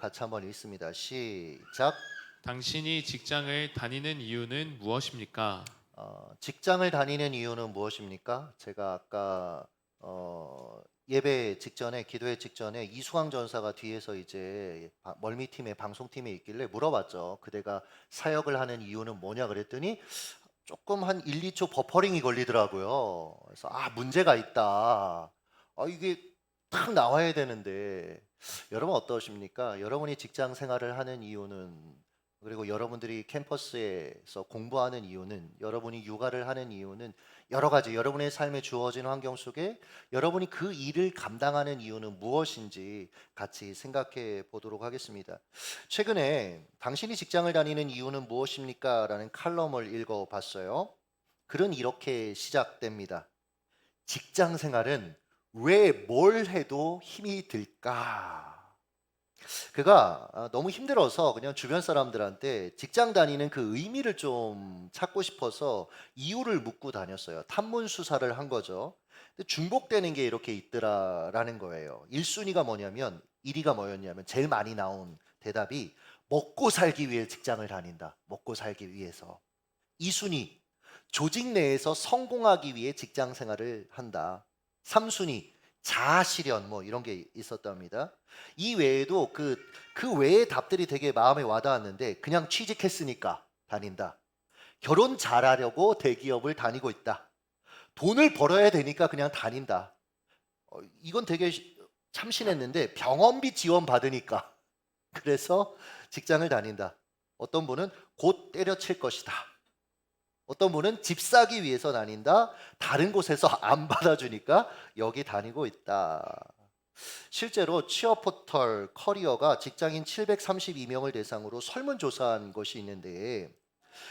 같이 한번 읽습니다. 시작. 당신이 직장을 다니는 이유는 무엇입니까? 직장을 다니는 이유는 무엇입니까? 제가 아까 예배 직전에 기도회 직전에 이수광 전사가 뒤에서 이제 멀미팀의 방송팀에 있길래 물어봤죠. 그대가 사역을 하는 이유는 뭐냐 그랬더니 조금 한 1, 2초 버퍼링이 걸리더라고요. 그래서 문제가 있다. 이게 탁 나와야 되는데 여러분 어떠십니까? 여러분이 직장 생활을 하는 이유는, 그리고 여러분들이 캠퍼스에서 공부하는 이유는, 여러분이 육아를 하는 이유는 여러 가지, 여러분의 삶에 주어진 환경 속에 여러분이 그 일을 감당하는 이유는 무엇인지 같이 생각해 보도록 하겠습니다. 최근에 당신이 직장을 다니는 이유는 무엇입니까? 라는 칼럼을 읽어 봤어요. 글은 이렇게 시작됩니다. 직장 생활은 왜 뭘 해도 힘이 들까? 그가 너무 힘들어서 그냥 주변 사람들한테 직장 다니는 그 의미를 좀 찾고 싶어서 이유를 묻고 다녔어요. 탐문 수사를 한 거죠. 근데 중복되는 게 이렇게 있더라라는 거예요. 1순위가 뭐냐면, 1위가 뭐였냐면, 제일 많이 나온 대답이 먹고 살기 위해 직장을 다닌다. 먹고 살기 위해서. 2순위, 조직 내에서 성공하기 위해 직장 생활을 한다. 3순위, 자아 실현 뭐 이런 게 있었답니다. 이 외에도 그 외의 답들이 되게 마음에 와닿았는데, 그냥 취직했으니까 다닌다. 결혼 잘하려고 대기업을 다니고 있다. 돈을 벌어야 되니까 그냥 다닌다. 이건 되게 참신했는데, 병원비 지원 받으니까 그래서 직장을 다닌다. 어떤 분은 곧 때려칠 것이다. 어떤 분은 집 사기 위해서 다닌다. 다른 곳에서 안 받아주니까 여기 다니고 있다. 실제로 취업 포털 커리어가 직장인 732명을 대상으로 설문조사한 것이 있는데,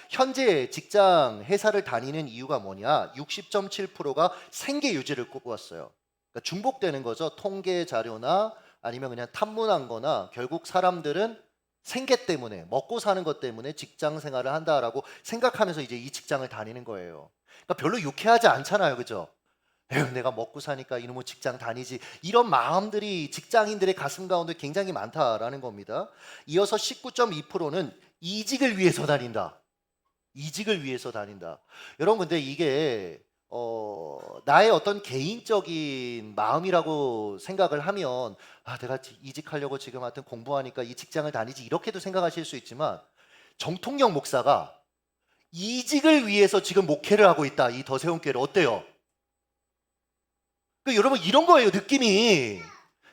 현재 직장 회사를 다니는 이유가 뭐냐? 60.7%가 생계 유지를 꼽았어요. 그러니까 중복되는 거죠. 통계 자료나 아니면 그냥 탐문한 거나, 결국 사람들은 생계 때문에, 먹고 사는 것 때문에 직장 생활을 한다라고 생각하면서 이제 이 직장을 다니는 거예요. 그러니까 별로 유쾌하지 않잖아요. 그죠? 에휴, 내가 먹고 사니까 이놈의 직장 다니지. 이런 마음들이 직장인들의 가슴 가운데 굉장히 많다라는 겁니다. 이어서 19.2%는 이직을 위해서 다닌다. 이직을 위해서 다닌다. 여러분, 근데 이게 나의 어떤 개인적인 마음이라고 생각을 하면, 내가 이직하려고 지금 하여튼 공부하니까 이 직장을 다니지, 이렇게도 생각하실 수 있지만, 정통영 목사가 이직을 위해서 지금 목회를 하고 있다. 이 더세움교회를. 어때요? 여러분, 이런 거예요, 느낌이.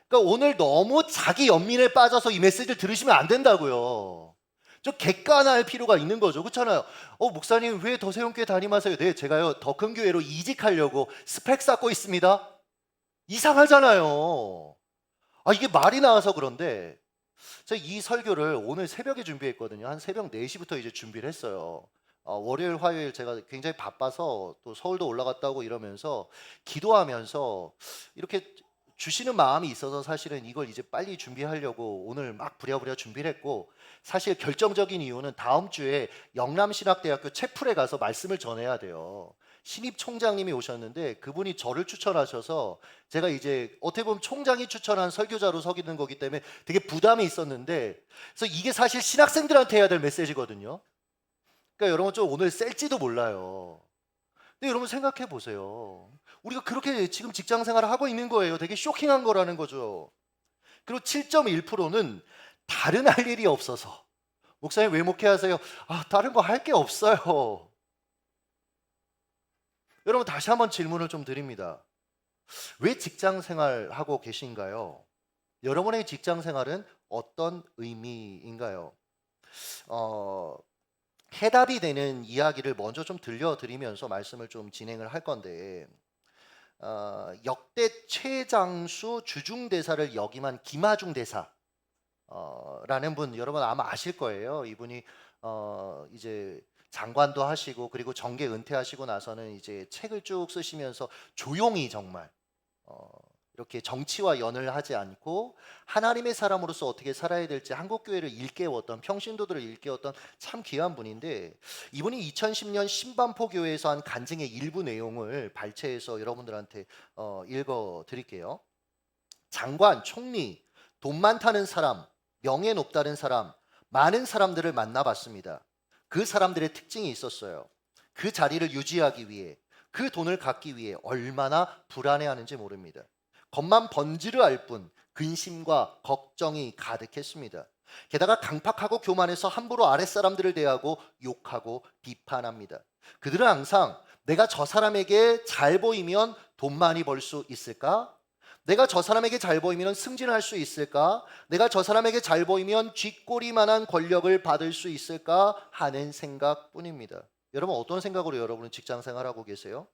그러니까 오늘 너무 자기 연민에 빠져서 이 메시지를 들으시면 안 된다고요. 좀 객관할 필요가 있는 거죠. 그렇잖아요. 목사님 왜 더세움교회 담임하세요? 네, 제가요 더 큰 교회로 이직하려고 스펙 쌓고 있습니다. 이상하잖아요. 이게 말이 나와서 그런데, 제가 이 설교를 오늘 새벽에 준비했거든요. 한 새벽 4시부터 이제 준비를 했어요. 월요일, 화요일 제가 굉장히 바빠서 또 서울도 올라갔다 오고 이러면서 기도하면서 이렇게 주시는 마음이 있어서 사실은 이걸 이제 빨리 준비하려고 오늘 막 부랴부랴 준비를 했고, 사실 결정적인 이유는 다음 주에 영남신학대학교 채플에 가서 말씀을 전해야 돼요. 신입 총장님이 오셨는데 그분이 저를 추천하셔서, 제가 이제 어떻게 보면 총장이 추천한 설교자로 서기는 거기 때문에 되게 부담이 있었는데, 그래서 이게 사실 신학생들한테 해야 될 메시지거든요. 그러니까 여러분 좀 오늘 셀지도 몰라요. 근데 여러분 생각해 보세요. 우리가 그렇게 지금 직장 생활을 하고 있는 거예요. 되게 쇼킹한 거라는 거죠. 그리고 7.1%는 다른 할 일이 없어서. 목사님 왜 목회하세요? 다른 거 할 게 없어요. 여러분, 다시 한번 질문을 좀 드립니다. 왜 직장 생활하고 계신가요? 여러분의 직장 생활은 어떤 의미인가요? 해답이 되는 이야기를 먼저 좀 들려드리면서 말씀을 좀 진행을 할 건데, 역대 최장수 주중대사를 역임한 김하중 대사 라는 분, 여러분 아마 아실 거예요. 이분이 이제 장관도 하시고, 그리고 정계 은퇴하시고 나서는 이제 책을 쭉 쓰시면서 조용히 정말 이렇게 정치와 연을 하지 않고 하나님의 사람으로서 어떻게 살아야 될지 한국 교회를 일깨웠던, 평신도들을 일깨웠던 참 귀한 분인데, 이분이 2010년 신반포 교회에서 한 간증의 일부 내용을 발췌해서 여러분들한테 읽어 드릴게요. 장관, 총리, 돈 많다는 사람, 명예 높다는 사람, 많은 사람들을 만나봤습니다. 그 사람들의 특징이 있었어요. 그 자리를 유지하기 위해, 그 돈을 갖기 위해 얼마나 불안해하는지 모릅니다. 겉만 번지르 알 뿐 근심과 걱정이 가득했습니다. 게다가 강팍하고 교만해서 함부로 아랫사람들을 대하고 욕하고 비판합니다. 그들은 항상 내가 저 사람에게 잘 보이면 돈 많이 벌 수 있을까? 내가 저 사람에게 잘 보이면 승진할 수 있을까? 내가 저 사람에게 잘 보이면 쥐꼬리만한 권력을 받을 수 있을까? 하는 생각뿐입니다. 여러분 어떤 생각으로 여러분은 직장 생활하고 계세요?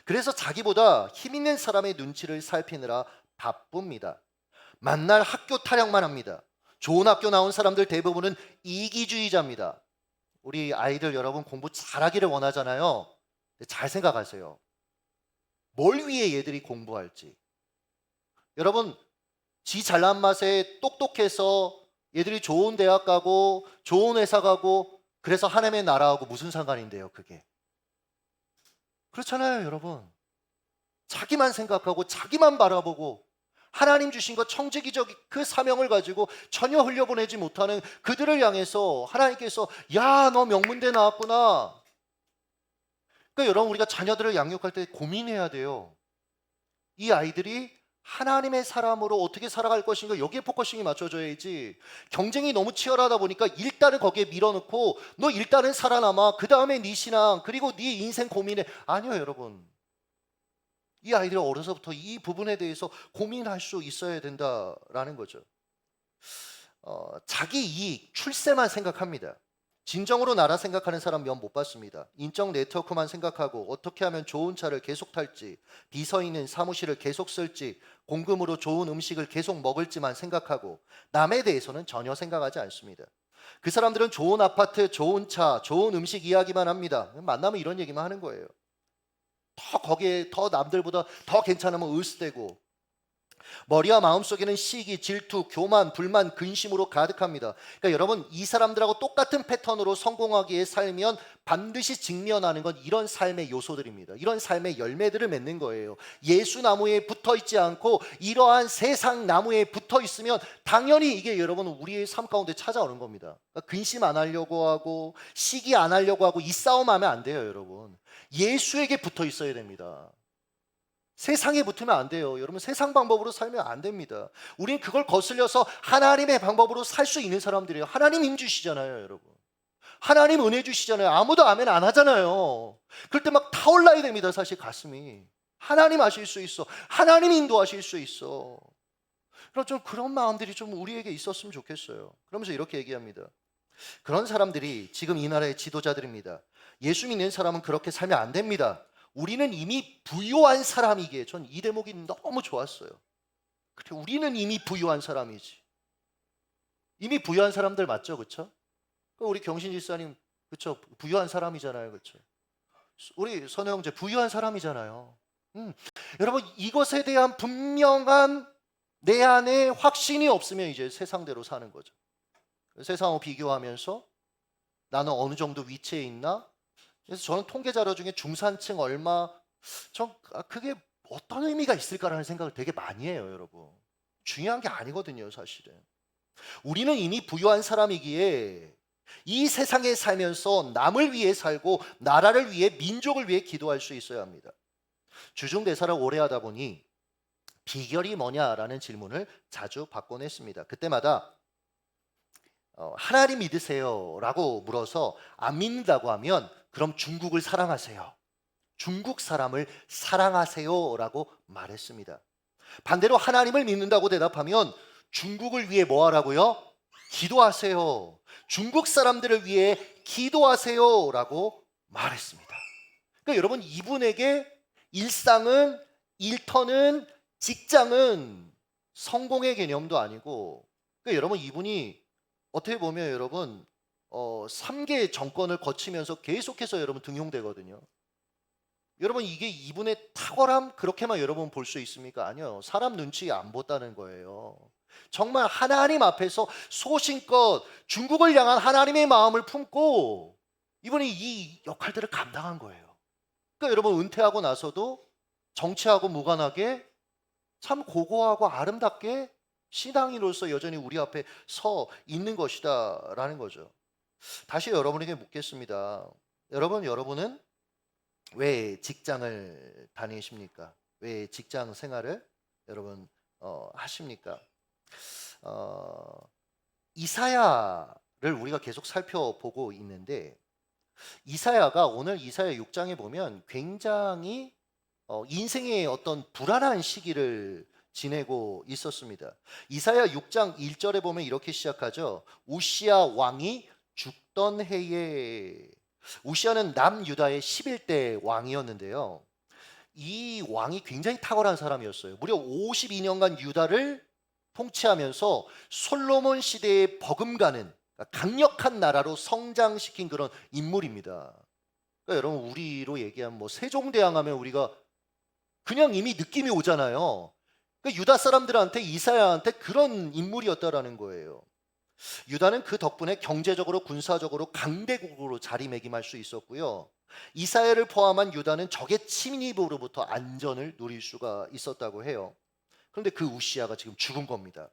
그래서 자기보다 힘 있는 사람의 눈치를 살피느라 바쁩니다. 만날 학교 타령만 합니다. 좋은 학교 나온 사람들 대부분은 이기주의자입니다. 우리 아이들 여러분 공부 잘하기를 원하잖아요. 잘 생각하세요. 뭘 위해 얘들이 공부할지. 여러분 지 잘난 맛에 똑똑해서 얘들이 좋은 대학 가고 좋은 회사 가고 그래서 하나님의 나라하고 무슨 상관인데요 그게. 그렇잖아요 여러분. 자기만 생각하고 자기만 바라보고 하나님 주신 것 청지기적 그 사명을 가지고 전혀 흘려보내지 못하는 그들을 향해서 하나님께서 야 너 명문대 나왔구나. 그러니까 여러분 우리가 자녀들을 양육할 때 고민해야 돼요. 이 아이들이 하나님의 사람으로 어떻게 살아갈 것인가 여기에 포커싱이 맞춰져야지. 경쟁이 너무 치열하다 보니까 일단은 거기에 밀어넣고 너 일단은 살아남아 그 다음에 네 신앙 그리고 네 인생 고민해. 아니요 여러분. 이 아이들이 어려서부터 이 부분에 대해서 고민할 수 있어야 된다라는 거죠. 자기 이익, 출세만 생각합니다. 진정으로 나라 생각하는 사람 면 못 봤습니다. 인적 네트워크만 생각하고 어떻게 하면 좋은 차를 계속 탈지, 비서 있는 사무실을 계속 쓸지, 공금으로 좋은 음식을 계속 먹을지만 생각하고 남에 대해서는 전혀 생각하지 않습니다. 그 사람들은 좋은 아파트, 좋은 차, 좋은 음식 이야기만 합니다. 만나면 이런 얘기만 하는 거예요. 더 거기에 더 남들보다 더 괜찮으면 으스대고 머리와 마음속에는 시기, 질투, 교만, 불만, 근심으로 가득합니다. 그러니까 여러분 이 사람들하고 똑같은 패턴으로 성공하기에 살면 반드시 직면하는 건 이런 삶의 요소들입니다. 이런 삶의 열매들을 맺는 거예요. 예수 나무에 붙어 있지 않고 이러한 세상 나무에 붙어 있으면 당연히 이게 여러분 우리의 삶 가운데 찾아오는 겁니다. 그러니까 근심 안 하려고 하고 시기 안 하려고 하고 이 싸움하면 안 돼요 여러분. 예수에게 붙어 있어야 됩니다. 세상에 붙으면 안 돼요. 여러분 세상 방법으로 살면 안 됩니다. 우린 그걸 거슬려서 하나님의 방법으로 살 수 있는 사람들이에요. 하나님 힘 주시잖아요 여러분. 하나님 은혜 주시잖아요. 아무도 아멘 안 하잖아요. 그럴 때 막 타올라야 됩니다. 사실 가슴이. 하나님 하실 수 있어. 하나님 인도하실 수 있어. 그럼 좀 그런 마음들이 좀 우리에게 있었으면 좋겠어요. 그러면서 이렇게 얘기합니다. 그런 사람들이 지금 이 나라의 지도자들입니다. 예수 믿는 사람은 그렇게 살면 안 됩니다. 우리는 이미 부유한 사람이기에 전 이 대목이 너무 좋았어요. 그래, 우리는 이미 부유한 사람이지. 이미 부유한 사람들 맞죠, 그렇죠? 우리 경신 집사님 그렇죠? 부유한 사람이잖아요, 그렇죠? 우리 선호 형제 부유한 사람이잖아요. 여러분 이것에 대한 분명한 내 안에 확신이 없으면 이제 세상대로 사는 거죠. 세상하고 비교하면서 나는 어느 정도 위치에 있나? 그래서 저는 통계 자료 중에 중산층 얼마 그게 어떤 의미가 있을까라는 생각을 되게 많이 해요 여러분. 중요한 게 아니거든요 사실은. 우리는 이미 부유한 사람이기에 이 세상에 살면서 남을 위해 살고 나라를 위해 민족을 위해 기도할 수 있어야 합니다. 주중대사를 오래 하다 보니 비결이 뭐냐라는 질문을 자주 받곤 했습니다. 그때마다 하나님 믿으세요 라고 물어서 안 믿는다고 하면 그럼 중국을 사랑하세요. 중국 사람을 사랑하세요 라고 말했습니다. 반대로 하나님을 믿는다고 대답하면 중국을 위해 뭐 하라고요? 기도하세요. 중국 사람들을 위해 기도하세요 라고 말했습니다. 그러니까 여러분 이분에게 일상은 일터는 직장은 성공의 개념도 아니고 그러니까 여러분 이분이 어떻게 보면 여러분 3개의 정권을 거치면서 계속해서 여러분 등용되거든요. 여러분 이게 이분의 탁월함 그렇게만 여러분 볼 수 있습니까? 아니요. 사람 눈치 안 봤다는 거예요. 정말 하나님 앞에서 소신껏 중국을 향한 하나님의 마음을 품고 이분이 이 역할들을 감당한 거예요. 그러니까 여러분 은퇴하고 나서도 정치하고 무관하게 참 고고하고 아름답게 신앙인으로서 여전히 우리 앞에 서 있는 것이다라는 거죠. 다시 여러분에게 묻겠습니다. 여러분은 왜 직장을 다니십니까? 왜 직장 생활을 여러분 하십니까? 어, 이사야를 우리가 계속 살펴보고 있는데 이사야가 오늘 이사야 6장에 보면 굉장히 인생의 어떤 불안한 시기를 지내고 있었습니다. 이사야 6장 1절에 보면 이렇게 시작하죠. 우시야 왕이 죽던 해에, 우시야는 남유다의 11대 왕이었는데요. 이 왕이 굉장히 탁월한 사람이었어요. 무려 52년간 유다를 통치하면서 솔로몬 시대에 버금가는 강력한 나라로 성장시킨 그런 인물입니다. 그러니까 여러분 우리로 얘기하면 뭐 세종대왕하면 우리가 그냥 이미 느낌이 오잖아요. 그러니까 유다 사람들한테 이사야한테 그런 인물이었다라는 거예요. 유다는 그 덕분에 경제적으로 군사적으로 강대국으로 자리매김할 수 있었고요. 이스라엘을 포함한 유다는 적의 침입으로부터 안전을 누릴 수가 있었다고 해요. 그런데 그 우시야가 지금 죽은 겁니다.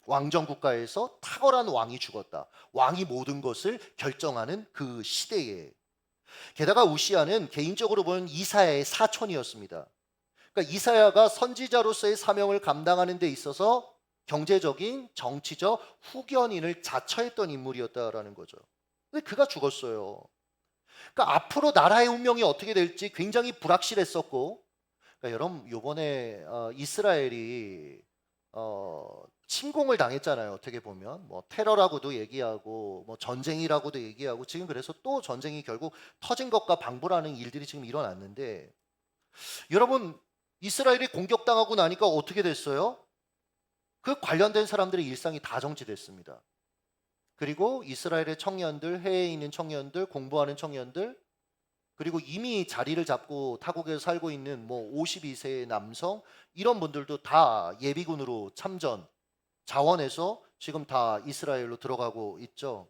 왕정 국가에서 탁월한 왕이 죽었다. 왕이 모든 것을 결정하는 그 시대에. 게다가 우시야는 개인적으로 보면 이사야의 사촌이었습니다. 그러니까 이사야가 선지자로서의 사명을 감당하는 데 있어서 경제적인, 정치적 후견인을 자처했던 인물이었다라는 거죠. 근데 그가 죽었어요. 그러니까 앞으로 나라의 운명이 어떻게 될지 굉장히 불확실했었고, 그러니까 여러분 이번에 이스라엘이 침공을 당했잖아요. 어떻게 보면 뭐 테러라고도 얘기하고 뭐 전쟁이라고도 얘기하고 지금 그래서 또 전쟁이 결국 터진 것과 방불하는 일들이 지금 일어났는데 여러분 이스라엘이 공격당하고 나니까 어떻게 됐어요? 그 관련된 사람들의 일상이 다 정지됐습니다. 그리고 이스라엘의 청년들, 해외에 있는 청년들, 공부하는 청년들, 그리고 이미 자리를 잡고 타국에서 살고 있는 뭐 52세의 남성 이런 분들도 다 예비군으로 참전, 자원해서 지금 다 이스라엘로 들어가고 있죠.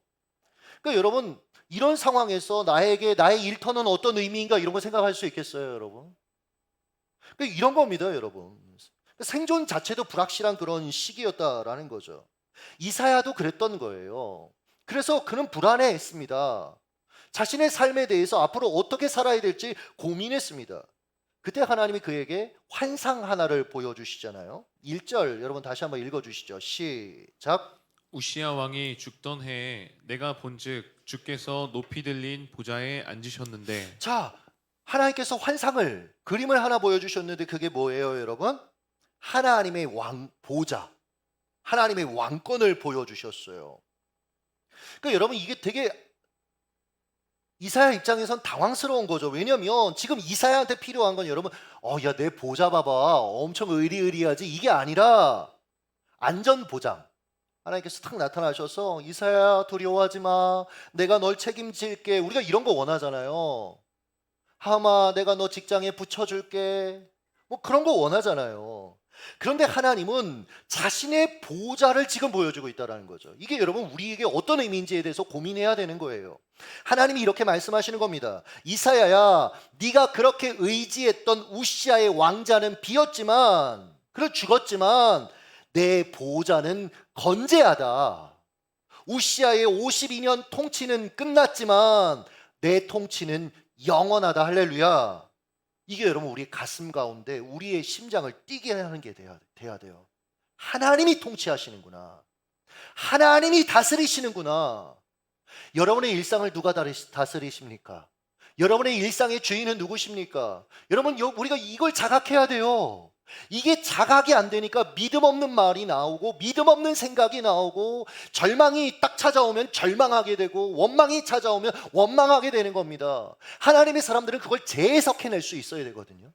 그러니까 여러분 이런 상황에서 나에게 나의 일터는 어떤 의미인가 이런 거 생각할 수 있겠어요, 여러분? 그러니까 이런 겁니다, 여러분. 생존 자체도 불확실한 그런 시기였다라는 거죠. 이사야도 그랬던 거예요. 그래서 그는 불안해했습니다. 자신의 삶에 대해서 앞으로 어떻게 살아야 될지 고민했습니다. 그때 하나님이 그에게 환상 하나를 보여주시잖아요. 1절 여러분 다시 한번 읽어주시죠. 시작. 우시야 왕이 죽던 해에 내가 본즉 주께서 높이 들린 보좌에 앉으셨는데. 자, 하나님께서 환상을 그림을 하나 보여주셨는데 그게 뭐예요, 여러분? 하나님의 보좌, 하나님의 왕권을 보여주셨어요. 그러니까 여러분 이게 되게 이사야 입장에선 당황스러운 거죠. 왜냐면 지금 이사야한테 필요한 건 여러분 야 내 보좌 봐봐 엄청 의리의리하지 이게 아니라 안전 보장. 하나님께서 탁 나타나셔서 이사야 두려워하지 마 내가 널 책임질게. 우리가 이런 거 원하잖아요. 하마 내가 너 직장에 붙여줄게 뭐 그런 거 원하잖아요. 그런데 하나님은 자신의 보좌를 지금 보여주고 있다는 거죠. 이게 여러분 우리에게 어떤 의미인지에 대해서 고민해야 되는 거예요. 하나님이 이렇게 말씀하시는 겁니다. 이사야야 네가 그렇게 의지했던 우시아의 왕자는 비었지만 그래 죽었지만 내 보좌는 건재하다. 우시아의 52년 통치는 끝났지만 내 통치는 영원하다. 할렐루야. 이게 여러분 우리 가슴 가운데 우리의 심장을 뛰게 하는 게 돼야 돼요. 하나님이 통치하시는구나. 하나님이 다스리시는구나. 여러분의 일상을 누가 다스리십니까? 여러분의 일상의 주인은 누구십니까? 여러분 우리가 이걸 자각해야 돼요. 이게 자각이 안 되니까 믿음 없는 말이 나오고 믿음 없는 생각이 나오고 절망이 딱 찾아오면 절망하게 되고 원망이 찾아오면 원망하게 되는 겁니다. 하나님의 사람들은 그걸 재해석해낼 수 있어야 되거든요.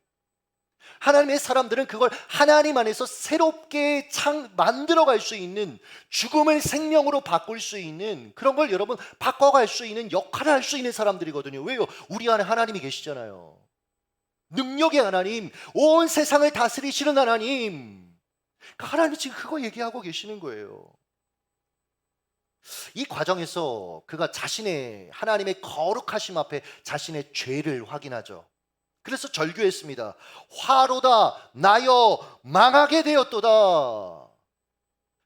하나님의 사람들은 그걸 하나님 안에서 새롭게 만들어갈 수 있는 죽음을 생명으로 바꿀 수 있는 그런 걸 여러분 바꿔갈 수 있는 역할을 할 수 있는 사람들이거든요. 왜요? 우리 안에 하나님이 계시잖아요. 능력의 하나님, 온 세상을 다스리시는 하나님. 하나님이 지금 그거 얘기하고 계시는 거예요. 이 과정에서 그가 자신의 하나님의 거룩하심 앞에 자신의 죄를 확인하죠. 그래서 절규했습니다. 화로다 나여 망하게 되었도다.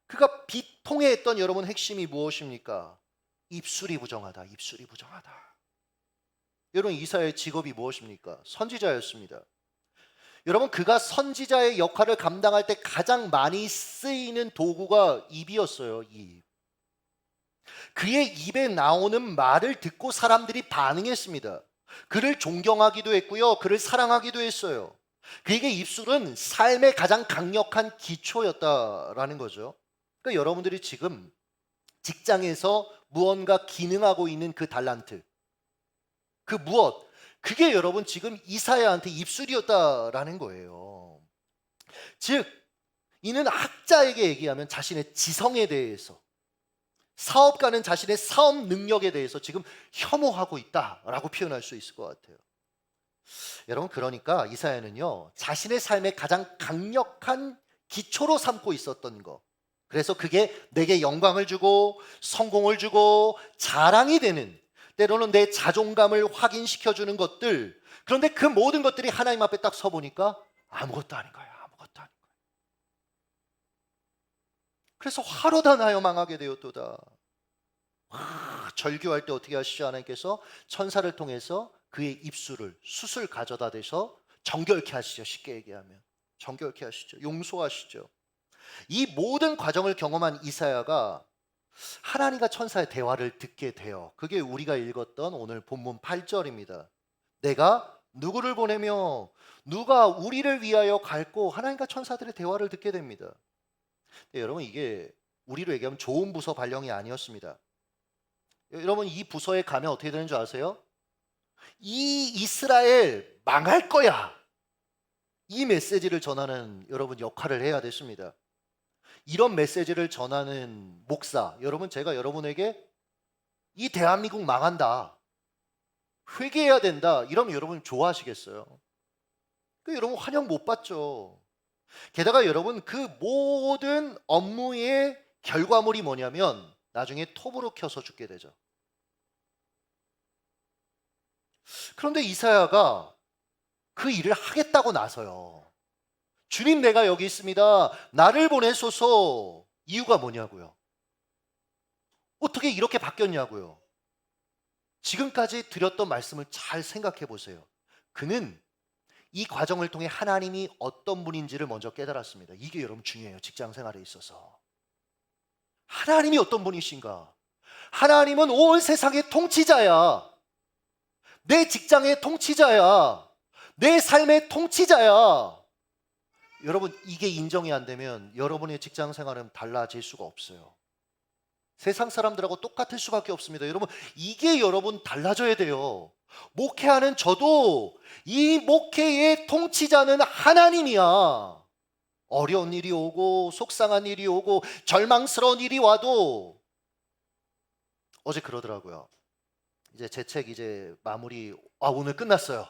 그가 비통해했던 여러분 핵심이 무엇입니까? 입술이 부정하다. 입술이 부정하다. 여러분 이사야의 직업이 무엇입니까? 선지자였습니다. 여러분 그가 선지자의 역할을 감당할 때 가장 많이 쓰이는 도구가 입이었어요. 입. 그의 입에 나오는 말을 듣고 사람들이 반응했습니다. 그를 존경하기도 했고요. 그를 사랑하기도 했어요. 그에게 입술은 삶의 가장 강력한 기초였다라는 거죠. 그러니까 여러분들이 지금 직장에서 무언가 기능하고 있는 그 달란트, 그 무엇, 그게 여러분 지금 이사야한테 입술이었다라는 거예요. 즉 이는 학자에게 얘기하면 자신의 지성에 대해서, 사업가는 자신의 사업 능력에 대해서 지금 혐오하고 있다라고 표현할 수 있을 것 같아요. 여러분 그러니까 이사야는요 자신의 삶의 가장 강력한 기초로 삼고 있었던 거, 그래서 그게 내게 영광을 주고 성공을 주고 자랑이 되는, 때로는 내 자존감을 확인시켜주는 것들, 그런데 그 모든 것들이 하나님 앞에 딱 서보니까 아무것도 아닌 거예요. 아무것도 아닌 거예요. 그래서 화로 다 나여 망하게 되었도다. 절규할 때 어떻게 하시죠? 하나님께서 천사를 통해서 그의 입술을 숯을 가져다 대서 정결케 하시죠. 쉽게 얘기하면 정결케 하시죠. 용서하시죠. 이 모든 과정을 경험한 이사야가 하나님과 천사의 대화를 듣게 돼요. 그게 우리가 읽었던 오늘 본문 8절입니다. 내가 누구를 보내며 누가 우리를 위하여 갈고, 하나님과 천사들의 대화를 듣게 됩니다. 여러분 이게 우리로 얘기하면 좋은 부서 발령이 아니었습니다. 여러분 이 부서에 가면 어떻게 되는 줄 아세요? 이 이스라엘 망할 거야, 이 메시지를 전하는 여러분 역할을 해야 됐습니다. 이런 메시지를 전하는 목사, 여러분 제가 여러분에게 이 대한민국 망한다, 회개해야 된다 이러면 여러분 좋아하시겠어요? 여러분 환영 못 받죠. 게다가 여러분 그 모든 업무의 결과물이 뭐냐면 나중에 톱으로 켜서 죽게 되죠. 그런데 이사야가 그 일을 하겠다고 나서요. 주님 내가 여기 있습니다. 나를 보내소서. 이유가 뭐냐고요? 어떻게 이렇게 바뀌었냐고요? 지금까지 드렸던 말씀을 잘 생각해 보세요. 그는 이 과정을 통해 하나님이 어떤 분인지를 먼저 깨달았습니다. 이게 여러분 중요해요. 직장 생활에 있어서. 하나님이 어떤 분이신가? 하나님은 온 세상의 통치자야. 내 직장의 통치자야. 내 삶의 통치자야. 여러분 이게 인정이 안 되면 여러분의 직장 생활은 달라질 수가 없어요. 세상 사람들하고 똑같을 수밖에 없습니다. 여러분 이게 여러분 달라져야 돼요. 목회하는 저도 이 목회의 통치자는 하나님이야. 어려운 일이 오고 속상한 일이 오고 절망스러운 일이 와도, 어제 그러더라고요. 이제 제 책 이제 마무리, 오늘 끝났어요.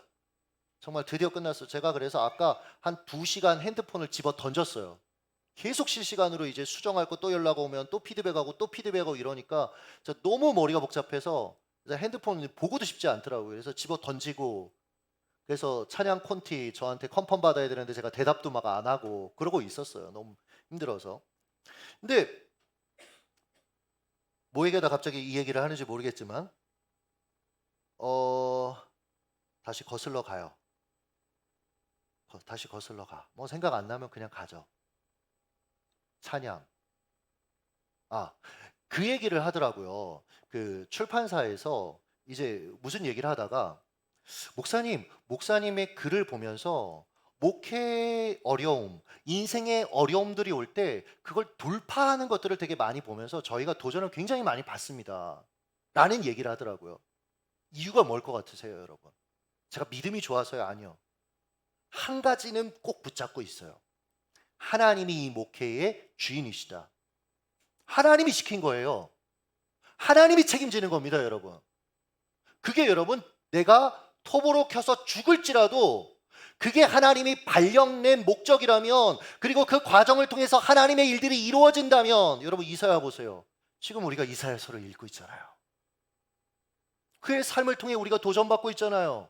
정말 드디어 끝났어요. 제가 그래서 아까 한 2시간 핸드폰을 집어 던졌어요. 계속 실시간으로 이제 수정할 거 또 연락 오면 또 피드백하고 또 피드백하고 이러니까 너무 머리가 복잡해서 핸드폰 보고도 싶지 않더라고요. 그래서 집어 던지고, 그래서 찬양 콘티 저한테 컨펌 받아야 되는데 제가 대답도 막 안 하고 그러고 있었어요. 너무 힘들어서. 근데 뭐에게다 갑자기 이 얘기를 하는지 모르겠지만 다시 거슬러 가요. 다시 거슬러 가. 뭐 생각 안 나면 그냥 가죠. 찬양. 그 얘기를 하더라고요. 그 출판사에서 이제 무슨 얘기를 하다가 목사님의 글을 보면서 목회 어려움, 인생의 어려움들이 올 때 그걸 돌파하는 것들을 되게 많이 보면서 저희가 도전을 굉장히 많이 받습니다. 라는 얘기를 하더라고요. 이유가 뭘 것 같으세요, 여러분? 제가 믿음이 좋아서요? 아니요. 한 가지는 꼭 붙잡고 있어요. 하나님이 이 목회의 주인이시다. 하나님이 시킨 거예요. 하나님이 책임지는 겁니다, 여러분. 그게 여러분 내가 톱으로 켜서 죽을지라도 그게 하나님이 발령낸 목적이라면, 그리고 그 과정을 통해서 하나님의 일들이 이루어진다면, 여러분 이사야 보세요. 지금 우리가 이사야서를 읽고 있잖아요. 그의 삶을 통해 우리가 도전받고 있잖아요.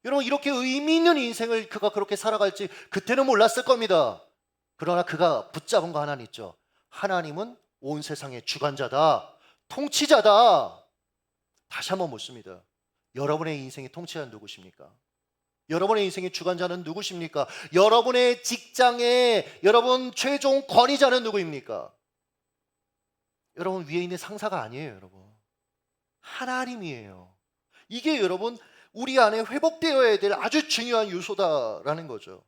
여러분 이렇게 의미 있는 인생을 그가 그렇게 살아갈지 그때는 몰랐을 겁니다. 그러나 그가 붙잡은 거 하나는 있죠. 하나님은 온 세상의 주관자다, 통치자다. 다시 한번 묻습니다. 여러분의 인생의 통치자는 누구십니까? 여러분의 인생의 주관자는 누구십니까? 여러분의 직장의 여러분 최종 권위자는 누구입니까? 여러분 위에 있는 상사가 아니에요, 여러분. 하나님이에요. 이게 여러분 우리 안에 회복되어야 될 아주 중요한 요소다라는 거죠.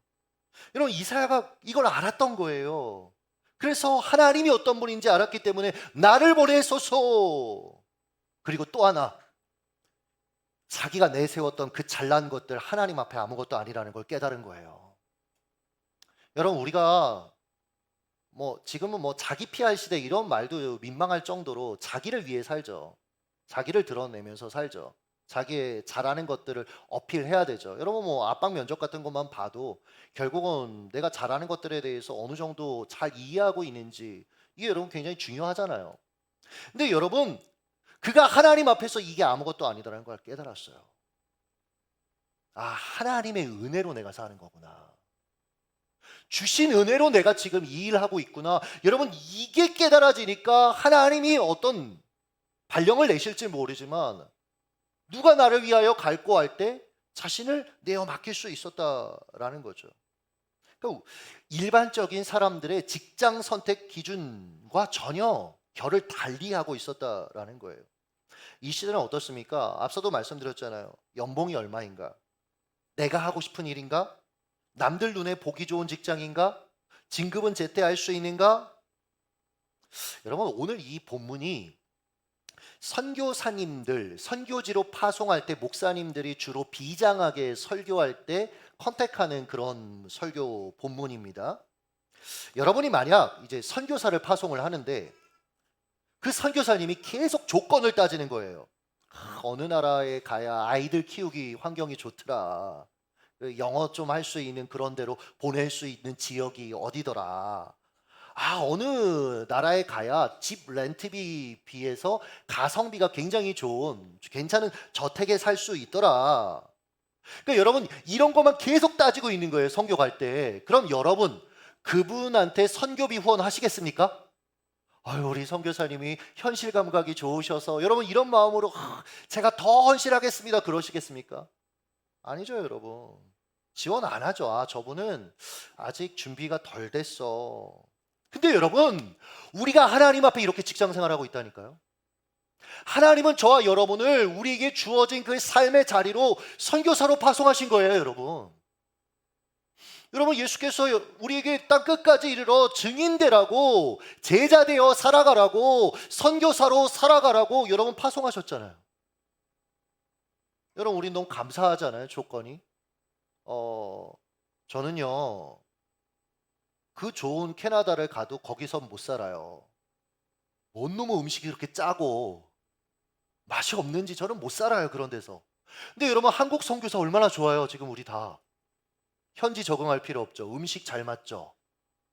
여러분 이사야가 이걸 알았던 거예요. 그래서 하나님이 어떤 분인지 알았기 때문에 나를 보내소서. 그리고 또 하나, 자기가 내세웠던 그 잘난 것들 하나님 앞에 아무것도 아니라는 걸 깨달은 거예요. 여러분 우리가 지금은 자기 PR 시대 이런 말도 민망할 정도로 자기를 위해 살죠. 자기를 드러내면서 살죠. 자기의 잘하는 것들을 어필해야 되죠. 여러분 압박 면접 같은 것만 봐도 결국은 내가 잘하는 것들에 대해서 어느 정도 잘 이해하고 있는지 이게 여러분 굉장히 중요하잖아요. 근데 여러분 그가 하나님 앞에서 이게 아무것도 아니다라는 걸 깨달았어요. 아, 하나님의 은혜로 내가 사는 거구나. 주신 은혜로 내가 지금 이 일을 하고 있구나. 여러분 이게 깨달아지니까 하나님이 어떤 발령을 내실지 모르지만 누가 나를 위하여 갈고할 때 자신을 내어 맡길 수 있었다라는 거죠. 그러니까 일반적인 사람들의 직장 선택 기준과 전혀 결을 달리하고 있었다라는 거예요. 이 시대는 어떻습니까? 앞서도 말씀드렸잖아요. 연봉이 얼마인가? 내가 하고 싶은 일인가? 남들 눈에 보기 좋은 직장인가? 진급은 제때 할 수 있는가? 여러분 오늘 이 본문이 선교사님들, 선교지로 파송할 때 목사님들이 주로 비장하게 설교할 때 컨택하는 그런 설교 본문입니다. 여러분이 만약 이제 선교사를 파송을 하는데 그 선교사님이 계속 조건을 따지는 거예요. 어느 나라에 가야 아이들 키우기 환경이 좋더라. 영어 좀 할 수 있는 그런 데로 보낼 수 있는 지역이 어디더라. 어느 나라에 가야 집 렌트비 비해서 가성비가 굉장히 좋은 괜찮은 저택에 살 수 있더라. 그러니까 여러분 이런 것만 계속 따지고 있는 거예요. 선교 갈 때. 그럼 여러분 그분한테 선교비 후원하시겠습니까? 우리 선교사님이 현실 감각이 좋으셔서 여러분 이런 마음으로 제가 더 헌신하겠습니다 그러시겠습니까? 아니죠, 여러분. 지원 안 하죠. 저분은 아직 준비가 덜 됐어. 근데 여러분 우리가 하나님 앞에 이렇게 직장 생활하고 있다니까요. 하나님은 저와 여러분을 우리에게 주어진 그 삶의 자리로 선교사로 파송하신 거예요, 여러분. 여러분 예수께서 우리에게 땅 끝까지 이르러 증인되라고, 제자되어 살아가라고, 선교사로 살아가라고 여러분 파송하셨잖아요. 여러분 우리 너무 감사하잖아요. 조건이 저는요 그 좋은 캐나다를 가도 거기선 못 살아요. 뭔 놈의 음식이 그렇게 짜고 맛이 없는지 저는 못 살아요, 그런 데서. 근데 여러분 한국 선교사 얼마나 좋아요. 지금 우리 다 현지 적응할 필요 없죠. 음식 잘 맞죠.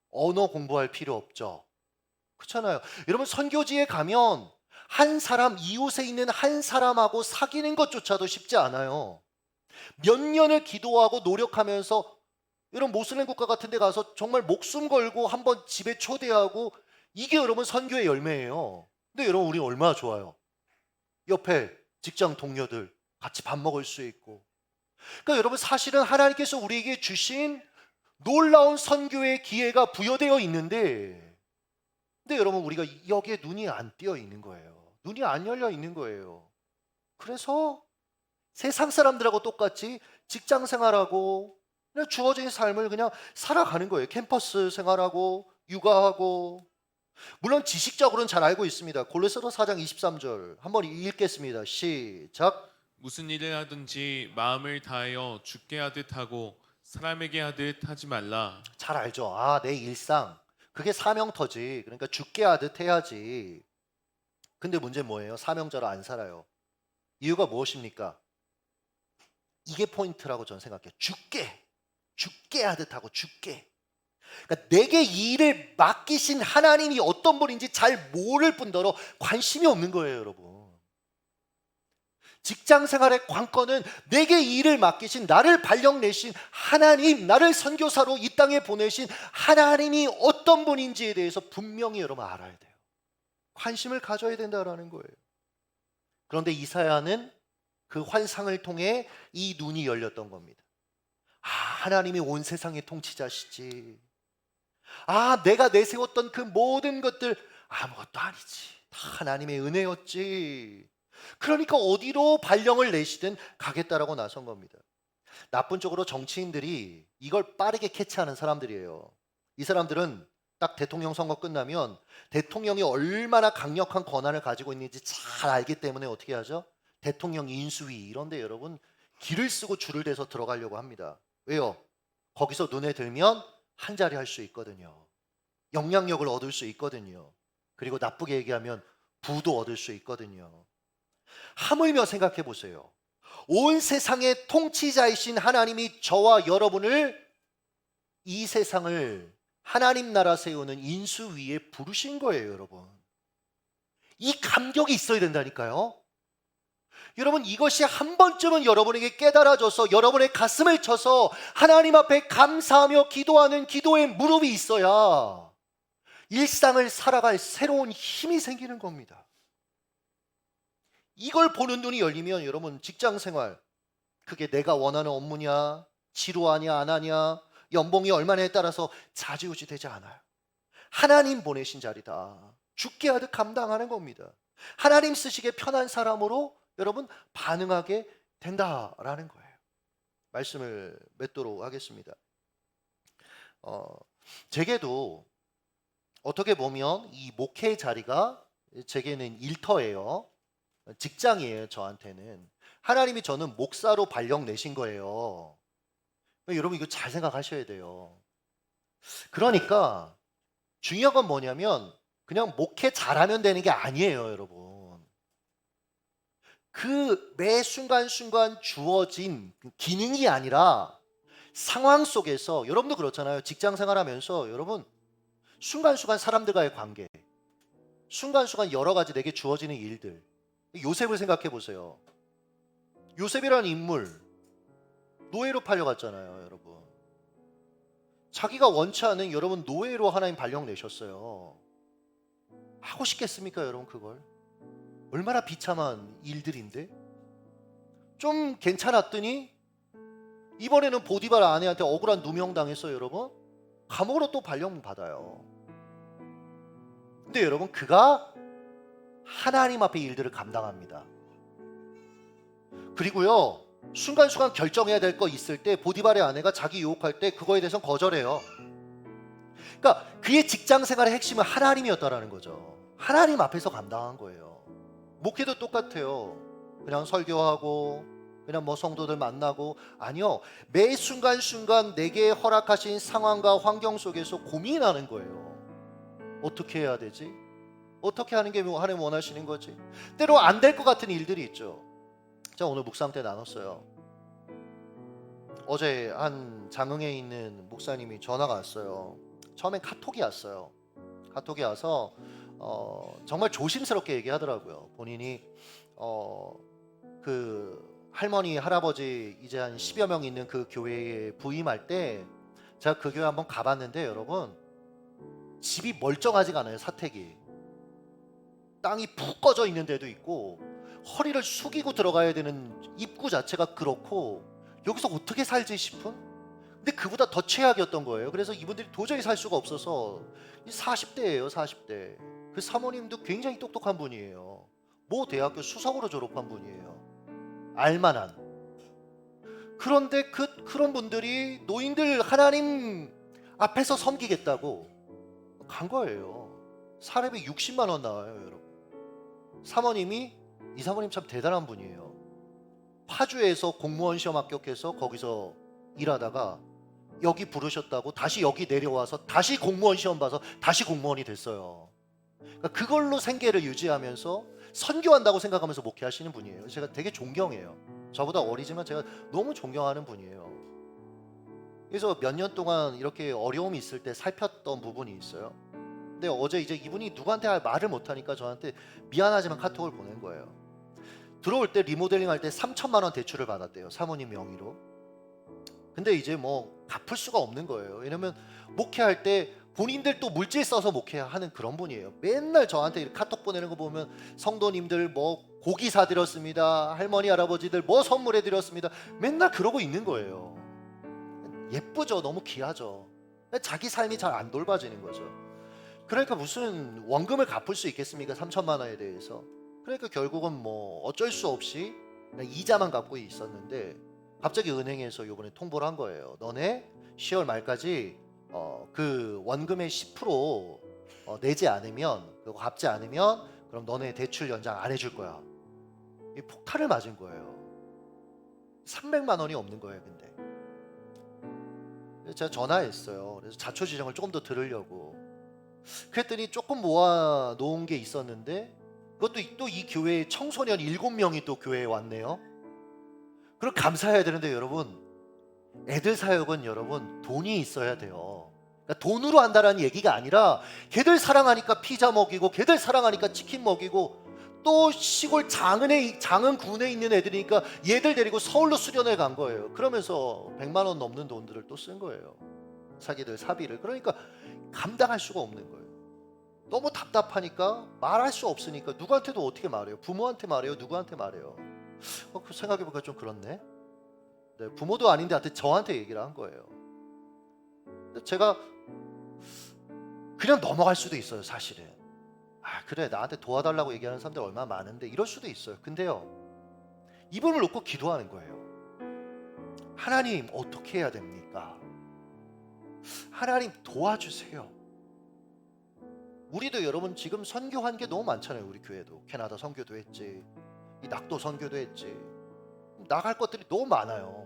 언어 공부할 필요 없죠. 그렇잖아요. 여러분 선교지에 가면 한 사람, 이웃에 있는 한 사람하고 사귀는 것조차도 쉽지 않아요. 몇 년을 기도하고 노력하면서 여러분 모슬렘 국가 같은 데 가서 정말 목숨 걸고 한번 집에 초대하고, 이게 여러분 선교의 열매예요. 근데 여러분 우리 얼마나 좋아요. 옆에 직장 동료들 같이 밥 먹을 수 있고. 그러니까 여러분 사실은 하나님께서 우리에게 주신 놀라운 선교의 기회가 부여되어 있는데, 근데 여러분 우리가 여기에 눈이 안 띄어 있는 거예요. 눈이 안 열려 있는 거예요. 그래서 세상 사람들하고 똑같이 직장 생활하고 그냥 주어진 삶을 그냥 살아가는 거예요. 캠퍼스 생활하고 육아하고. 물론 지식적으로는 잘 알고 있습니다. 골로새서 4장 23절 한번 읽겠습니다. 시작. 무슨 일을 하든지 마음을 다하여 주께 하듯 하고 사람에게 하듯 하지 말라. 잘 알죠. 내 일상 그게 사명터지. 그러니까 죽게 하듯 해야지. 근데 문제는 뭐예요? 사명자로 안 살아요. 이유가 무엇입니까? 이게 포인트라고 저는 생각해요. 죽게 하듯 하고 죽게. 그러니까 내게 이 일을 맡기신 하나님이 어떤 분인지 잘 모를 뿐더러 관심이 없는 거예요, 여러분. 직장 생활의 관건은 내게 이 일을 맡기신, 나를 발령 내신 하나님, 나를 선교사로 이 땅에 보내신 하나님이 어떤 분인지에 대해서 분명히 여러분 알아야 돼요. 관심을 가져야 된다라는 거예요. 그런데 이사야는 그 환상을 통해 이 눈이 열렸던 겁니다. 아, 하나님이 온 세상의 통치자시지. 아, 내가 내세웠던 그 모든 것들 아무것도 아니지. 다 하나님의 은혜였지. 그러니까 어디로 발령을 내시든 가겠다라고 나선 겁니다. 나쁜 쪽으로 정치인들이 이걸 빠르게 캐치하는 사람들이에요. 이 사람들은 딱 대통령 선거 끝나면 대통령이 얼마나 강력한 권한을 가지고 있는지 잘 알기 때문에 어떻게 하죠? 대통령 인수위 이런데 여러분 길을 쓰고 줄을 대서 들어가려고 합니다. 왜요? 거기서 눈에 들면 한 자리 할 수 있거든요. 영향력을 얻을 수 있거든요. 그리고 나쁘게 얘기하면 부도 얻을 수 있거든요. 하물며 생각해 보세요. 온 세상의 통치자이신 하나님이 저와 여러분을, 이 세상을 하나님 나라 세우는 인수위에 부르신 거예요, 여러분. 이 감격이 있어야 된다니까요. 여러분, 이것이 한 번쯤은 여러분에게 깨달아져서 여러분의 가슴을 쳐서 하나님 앞에 감사하며 기도하는 기도의 무릎이 있어야 일상을 살아갈 새로운 힘이 생기는 겁니다. 이걸 보는 눈이 열리면 여러분 직장 생활, 그게 내가 원하는 업무냐, 지루하냐 안 하냐, 연봉이 얼마냐에 따라서 좌지우지 되지 않아요. 하나님 보내신 자리다. 죽게 하듯 감당하는 겁니다. 하나님 쓰시기에 편한 사람으로 여러분 반응하게 된다라는 거예요. 말씀을 맺도록 하겠습니다. 제게도 어떻게 보면 이 목회 자리가 제게는 일터예요. 직장이에요. 저한테는 하나님이 저는 목사로 발령 내신 거예요. 여러분 이거 잘 생각하셔야 돼요. 그러니까 중요한 건 뭐냐면 그냥 목회 잘하면 되는 게 아니에요, 여러분. 그 매 순간순간 주어진 기능이 아니라 상황 속에서, 여러분도 그렇잖아요. 직장 생활하면서 여러분 순간순간 사람들과의 관계, 순간순간 여러 가지 내게 주어지는 일들. 요셉을 생각해 보세요. 요셉이라는 인물 노예로 팔려갔잖아요, 여러분. 자기가 원치 않은 여러분 노예로 하나님 발령 내셨어요. 하고 싶겠습니까, 여러분? 그걸 얼마나 비참한 일들인데. 좀 괜찮았더니 이번에는 보디발 아내한테 억울한 누명 당했어요, 여러분. 감옥으로 또 발령 받아요. 근데 여러분 그가 하나님 앞에 일들을 감당합니다. 그리고요 순간순간 결정해야 될 거 있을 때 보디발의 아내가 자기 유혹할 때 그거에 대해서는 거절해요. 그러니까 그의 직장 생활의 핵심은 하나님이었다라는 거죠. 하나님 앞에서 감당한 거예요. 목회도 똑같아요. 그냥 설교하고 그냥 뭐 성도들 만나고, 아니요, 매 순간순간 내게 허락하신 상황과 환경 속에서 고민하는 거예요. 어떻게 해야 되지? 어떻게 하는 게 하나님 원하시는 거지? 때로 안 될 것 같은 일들이 있죠. 제가 오늘 묵상 때 나눴어요. 어제 한 장흥에 있는 목사님이 전화가 왔어요. 처음엔 카톡이 왔어요. 카톡이 와서 정말 조심스럽게 얘기하더라고요. 본인이 그 할머니 할아버지 이제 한 10여 명 있는 그 교회에 부임할 때 제가 그 교회 한번 가봤는데 여러분 집이 멀쩡하지가 않아요. 사택이 땅이 푹 꺼져 있는 데도 있고 허리를 숙이고 들어가야 되는 입구 자체가 그렇고 여기서 어떻게 살지 싶은, 근데 그보다 더 최악이었던 거예요. 그래서 이분들이 도저히 살 수가 없어서 40대예요 40대. 그 사모님도 굉장히 똑똑한 분이에요. 모 대학교 수석으로 졸업한 분이에요. 알만한. 그런데 그런 분들이 노인들 하나님 앞에서 섬기겠다고 간 거예요. 사례비 60만 원 나와요, 여러분. 사모님이, 이 사모님 참 대단한 분이에요. 파주에서 공무원 시험 합격해서 거기서 일하다가 여기 부르셨다고 다시 여기 내려와서 다시 공무원 시험 봐서 다시 공무원이 됐어요. 그러니까 그걸로 생계를 유지하면서 선교한다고 생각하면서 목회하시는 분이에요. 제가 되게 존경해요. 저보다 어리지만 제가 너무 존경하는 분이에요. 그래서 몇 년 동안 이렇게 어려움이 있을 때 살폈던 부분이 있어요. 근데 어제 이제 이분이 누구한테 말을 못하니까 저한테 미안하지만 카톡을 보낸 거예요. 들어올 때 리모델링 할 때 3천만 원 대출을 받았대요. 사모님 명의로. 근데 이제 뭐 갚을 수가 없는 거예요. 왜냐면 목회할 때 본인들 또 물질 써서 목회하는 그런 분이에요. 맨날 저한테 이렇게 카톡 보내는 거 보면 성도님들 뭐 고기 사드렸습니다. 할머니 할아버지들 뭐 선물해 드렸습니다. 맨날 그러고 있는 거예요. 예쁘죠. 너무 귀하죠. 자기 삶이 잘 안 돌봐지는 거죠. 그러니까 무슨 원금을 갚을 수 있겠습니까? 3천만 원에 대해서. 그러니까 결국은 뭐 어쩔 수 없이 그냥 이자만 갖고 있었는데 갑자기 은행에서 요번에 통보를 한 거예요. 너네 10월 말까지 그 원금의 10% 내지 않으면, 그거 갚지 않으면 그럼 너네 대출 연장 안 해줄 거야. 이 폭탄을 맞은 거예요. 300만 원이 없는 거예요. 근데 그래서 제가 전화했어요. 그래서 자초지정을 조금 더 들으려고. 그랬더니 조금 모아 놓은 게 있었는데 그것도 또 이 교회에 청소년 7명이 또 교회에 왔네요. 그럼 감사해야 되는데 여러분, 애들 사역은 여러분 돈이 있어야 돼요. 그러니까 돈으로 한다라는 얘기가 아니라 걔들 사랑하니까 피자 먹이고 걔들 사랑하니까 치킨 먹이고 또 시골 장흥군에 있는 애들이니까 얘들 데리고 서울로 수련회 간 거예요. 그러면서 100만 원 넘는 돈들을 또 쓴 거예요. 자기들 사비를. 그러니까 감당할 수가 없는 거예요. 너무 답답하니까 말할 수 없으니까 누구한테도 어떻게 말해요? 부모한테 말해요? 누구한테 말해요? 그 생각해보니까 좀 그렇네. 네, 부모도 아닌데 하여튼 저한테 얘기를 한 거예요. 근데 제가 그냥 넘어갈 수도 있어요. 사실은. 아 그래, 나한테 도와달라고 얘기하는 사람들 얼마나 많은데 이럴 수도 있어요. 근데요, 이분을 놓고 기도하는 거예요. 하나님 어떻게 해야 됩니까? 하나님 도와주세요. 우리도 여러분 지금 선교한 게 너무 많잖아요. 우리 교회도 캐나다 선교도 했지, 이 낙도 선교도 했지, 나갈 것들이 너무 많아요.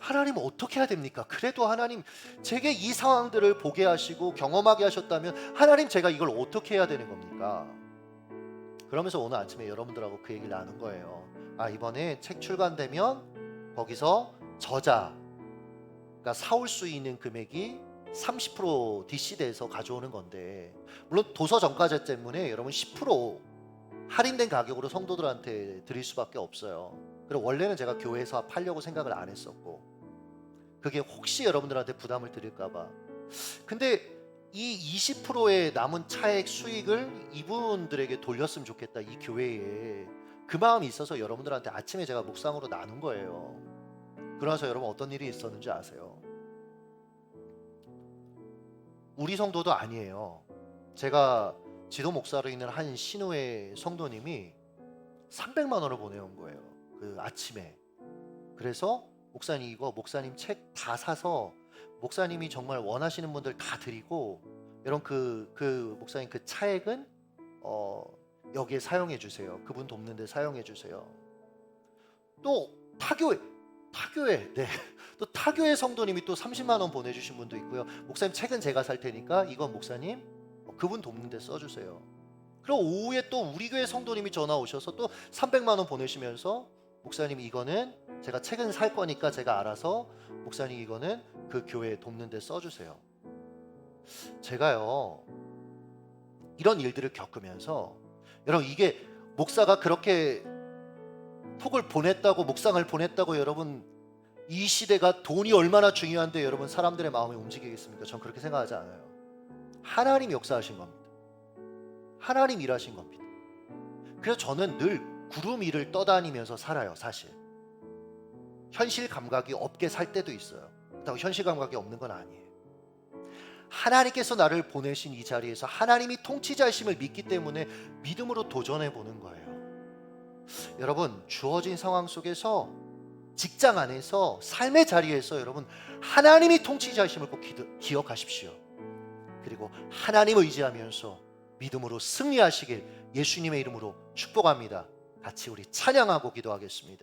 하나님 어떻게 해야 됩니까? 그래도 하나님 제게 이 상황들을 보게 하시고 경험하게 하셨다면 하나님 제가 이걸 어떻게 해야 되는 겁니까? 그러면서 오늘 아침에 여러분들하고 그 얘기를 나눈 거예요. 아 이번에 책 출간되면 거기서 저자가 사올 수 있는 금액이 30% DC돼서 가져오는 건데, 물론 도서 정가제 때문에 여러분 10% 할인된 가격으로 성도들한테 드릴 수밖에 없어요. 그리고 원래는 제가 교회에서 팔려고 생각을 안 했었고, 그게 혹시 여러분들한테 부담을 드릴까봐. 근데 이 20%의 남은 차액 수익을 이분들에게 돌렸으면 좋겠다, 이 교회에. 그 마음이 있어서 여러분들한테 아침에 제가 묵상으로 나눈 거예요. 그러면서 여러분 어떤 일이 있었는지 아세요? 우리 성도도 아니에요. 제가 지도 목사로 있는 한 신우의 성도님이 300만 원을 보내온 거예요. 그 아침에. 그래서 목사님 이거 목사님 책 다 사서 목사님이 정말 원하시는 분들 다 드리고, 여러분 그 목사님 그 차액은 여기에 사용해 주세요. 그분 돕는 데 사용해 주세요. 또 타교회 네. 또 타교회 성도님이 또 30만 원 보내주신 분도 있고요. 목사님 책은 제가 살 테니까 이건 목사님 그분 돕는 데 써주세요. 그리고 오후에 또 우리 교회 성도님이 전화 오셔서 또 300만 원 보내시면서 목사님 이거는 제가 책은 살 거니까 제가 알아서 목사님 이거는 그 교회 돕는 데 써주세요. 제가요 이런 일들을 겪으면서, 여러분 이게 목사가 그렇게 톡을 보냈다고, 묵상을 보냈다고 여러분 이 시대가 돈이 얼마나 중요한데 여러분 사람들의 마음이 움직이겠습니까? 전 그렇게 생각하지 않아요. 하나님 역사하신 겁니다. 하나님 일하신 겁니다. 그래서 저는 늘 구름 위를 떠다니면서 살아요. 사실 현실 감각이 없게 살 때도 있어요. 그렇다고 현실 감각이 없는 건 아니에요. 하나님께서 나를 보내신 이 자리에서 하나님이 통치자이심을 믿기 때문에 믿음으로 도전해 보는 거예요. 여러분 주어진 상황 속에서, 직장 안에서, 삶의 자리에서 여러분 하나님이 통치자이심을 꼭 기억하십시오. 그리고 하나님 의지하면서 믿음으로 승리하시길 예수님의 이름으로 축복합니다. 같이 우리 찬양하고 기도하겠습니다.